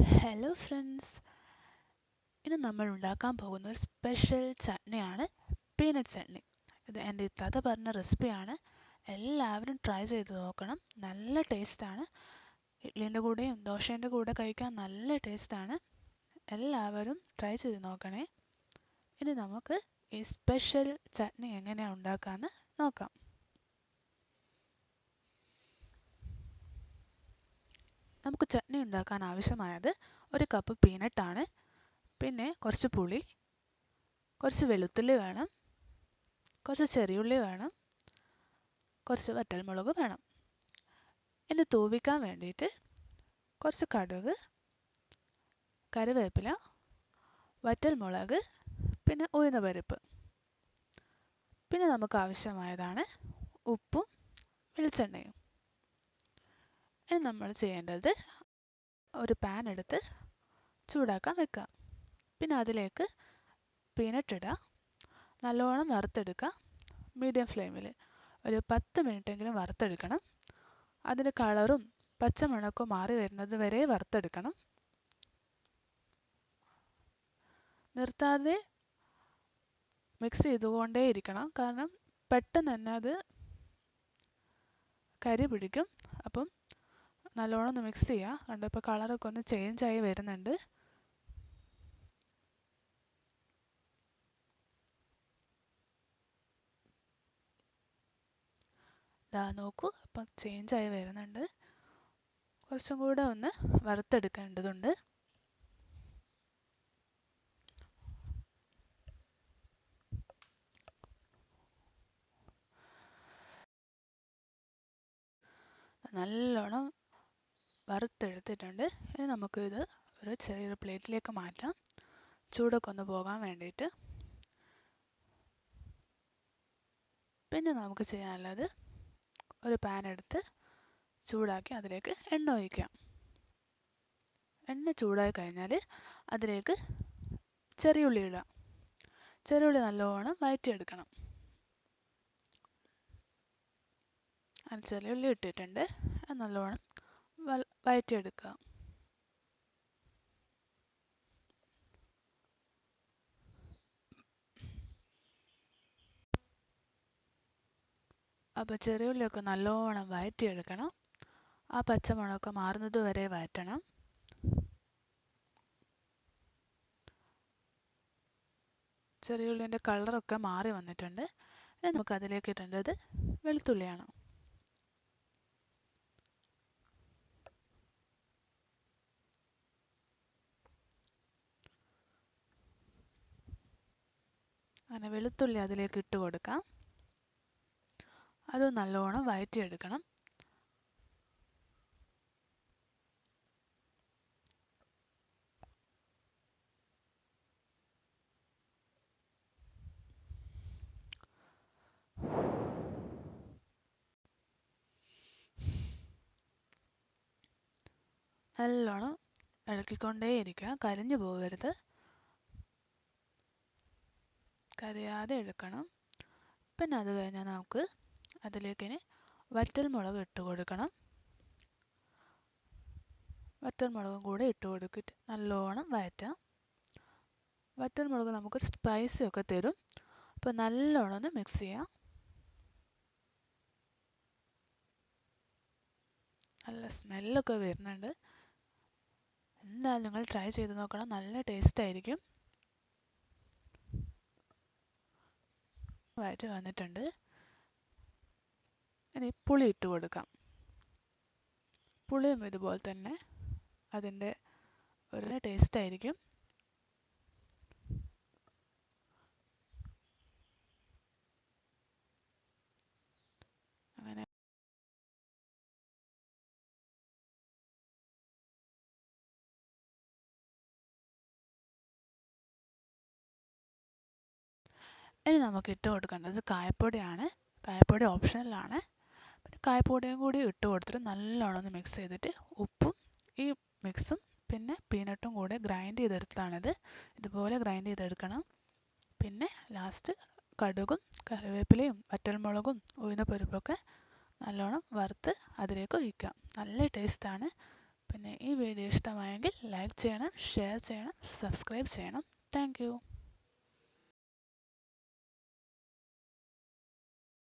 Hello friends, ഇന്ന് നമ്മൾ ഉണ്ടാക്കാൻ പോകുന്ന ഒരു സ്പെഷ്യൽ ചട്നിയാണ് പീനട്ട് ചട്നി. ഇത് എൻ്റെ ഇത്താത്ത പറഞ്ഞ റെസിപ്പിയാണ്. എല്ലാവരും ട്രൈ ചെയ്ത് നോക്കണം. നല്ല ടേസ്റ്റാണ്. ഇഡ്ഡലിൻ്റെ കൂടെയും ദോശേൻ്റെ കൂടെ കഴിക്കാൻ നല്ല ടേസ്റ്റാണ്. എല്ലാവരും ട്രൈ ചെയ്ത് നോക്കണേ. ഇനി നമുക്ക് ഈ സ്പെഷ്യൽ ചട്നി എങ്ങനെയാണ് ഉണ്ടാക്കാമെന്ന് നോക്കാം. നമുക്ക് ചട്നി ഉണ്ടാക്കാൻ ആവശ്യമായത് ഒരു കപ്പ് പീനട്ടാണ്. പിന്നെ കുറച്ച് പുളി, കുറച്ച് വെളുത്തുള്ളി വേണം, കുറച്ച് ചെറിയുള്ളി വേണം, കുറച്ച് വറ്റൽമുളക് വേണം. ഇനി തൂവിക്കാൻ വേണ്ടിയിട്ട് കുറച്ച് കടുക്, കറിവേപ്പില, വറ്റൽമുളക്, പിന്നെ ഉഴുന്നുപരിപ്പ്. പിന്നെ നമുക്ക് ആവശ്യമായതാണ് ഉപ്പും വെളിച്ചെണ്ണയും. ഇനി നമ്മൾ ചെയ്യേണ്ടത് ഒരു പാൻ എടുത്ത് ചൂടാക്കാൻ വെക്കുക. പിന്നെ അതിലേക്ക് പീനട്ട് ഇടുക. നല്ലോണം വറുത്തെടുക്കുക. മീഡിയം ഫ്ലെയിമിൽ ഒരു 10 മിനിറ്റെങ്കിലും വറുത്തെടുക്കണം. അതിൻ്റെ കളറും പച്ചമണക്കും മാറി വരുന്നത് വരെ വറുത്തെടുക്കണം. നിർത്താതെ മിക്സ് ചെയ്തുകൊണ്ടേ ഇരിക്കണം, കാരണം പെട്ടെന്ന് തന്നെ അത് കരി പിടിക്കും. അപ്പം നല്ലോണം ഒന്ന് മിക്സ് ചെയ്യുക. കണ്ടോ, ഇപ്പോൾ കളറൊക്കെ ഒന്ന് ചേഞ്ച് ആയി വരുന്നുണ്ട്. ഇതാ നോക്കൂ, ഇപ്പം ചേഞ്ച് ആയി വരുന്നുണ്ട്. കുറച്ചും കൂടെ ഒന്ന് വറുത്തെടുക്കേണ്ടതുണ്ട്. നല്ലോണം വറുത്തെടുത്തിട്ടുണ്ട്. ഇനി നമുക്കിത് ഒരു ചെറിയൊരു പ്ലേറ്റിലേക്ക് മാറ്റാം, ചൂടൊക്കെ ഒന്ന് പോകാൻ വേണ്ടിയിട്ട്. പിന്നെ നമുക്ക് ചെയ്യാനുള്ളത് ഒരു പാൻ എടുത്ത് ചൂടാക്കി അതിലേക്ക് എണ്ണ ഒഴിക്കാം. എണ്ണ ചൂടായി കഴിഞ്ഞാൽ അതിലേക്ക് ചെറിയുള്ളി ഇടാം. ചെറിയുള്ളി നല്ലോണം വഴറ്റിയെടുക്കണം. ചെറിയുള്ളി ഇട്ടിട്ടുണ്ട്, നല്ലോണം വഴറ്റിയെടുക്കുക. അപ്പോൾ ചെറിയുള്ളിയൊക്കെ നല്ലോണം വഴറ്റിയെടുക്കണം. ആ പച്ചമുളകൊക്കെ മാറുന്നത് വരെ വഴറ്റണം. ചെറിയുള്ളിൻ്റെ കളറൊക്കെ മാറി വന്നിട്ടുണ്ട്. ഇനി നമുക്ക് അതിലേക്ക് ഇടേണ്ടത് വെളുത്തുള്ളിയാണ്. അങ്ങനെ വെളുത്തുള്ളി അതിലേക്ക് ഇട്ട് കൊടുക്കാം. അത് നല്ലോണം വഴറ്റിയെടുക്കണം. നല്ലോണം ഇളക്കിക്കൊണ്ടേയിരിക്കുക, കരിഞ്ഞു പോകരുത്. കരിയാതെ എടുക്കണം. പിന്നെ അത് കഴിഞ്ഞാൽ നമുക്ക് അതിലേക്ക് ഇനി വറ്റൽമുളക് ഇട്ട് കൊടുക്കണം. വറ്റൽമുളകും കൂടെ ഇട്ട് കൊടുത്തിട്ട് നല്ലോണം വഴറ്റാം. വറ്റൽമുളക് നമുക്ക് സ്പൈസി ഒക്കെ തരും. അപ്പോൾ നല്ലോണം ഒന്ന് മിക്സ് ചെയ്യാം. നല്ല സ്മെല്ലൊക്കെ വരുന്നുണ്ട്. എന്തായാലും നിങ്ങൾ ട്രൈ ചെയ്ത് നോക്കണം, നല്ല ടേസ്റ്റ് ആയിരിക്കും. വഴറ്റി വന്നിട്ടുണ്ട്. ഇനി പുളി ഇട്ട് കൊടുക്കാം. പുളിയും ഇതുപോലെ തന്നെ അതിൻ്റെ ഒരു ടേസ്റ്റ് ആയിരിക്കും. അങ്ങനെ ഇനി നമുക്ക് ഇട്ട് കൊടുക്കേണ്ടത് കായപ്പൊടിയാണ്. കായപ്പൊടി ഓപ്ഷണലാണ്. പിന്നെ കായപ്പൊടിയും കൂടി ഇട്ട് കൊടുത്തിട്ട് നല്ലോണം ഒന്ന് മിക്സ് ചെയ്തിട്ട് ഉപ്പും ഈ മിക്സും പിന്നെ പീനട്ടും കൂടെ ഗ്രൈൻഡ് ചെയ്തെടുത്തതാണിത്. ഇതുപോലെ ഗ്രൈൻഡ് ചെയ്തെടുക്കണം. പിന്നെ ലാസ്റ്റ് കടുകും കറിവേപ്പിലയും വറ്റൽമുളകും ഉഴുന്നുപരിപ്പൊക്കെ നല്ലോണം വറുത്ത് അതിലേക്ക് ഒഴിക്കാം. നല്ല ടേസ്റ്റാണ്. പിന്നെ ഈ വീഡിയോ ഇഷ്ടമായെങ്കിൽ ലൈക്ക് ചെയ്യണം, ഷെയർ ചെയ്യണം, സബ്സ്ക്രൈബ് ചെയ്യണം. Thank you.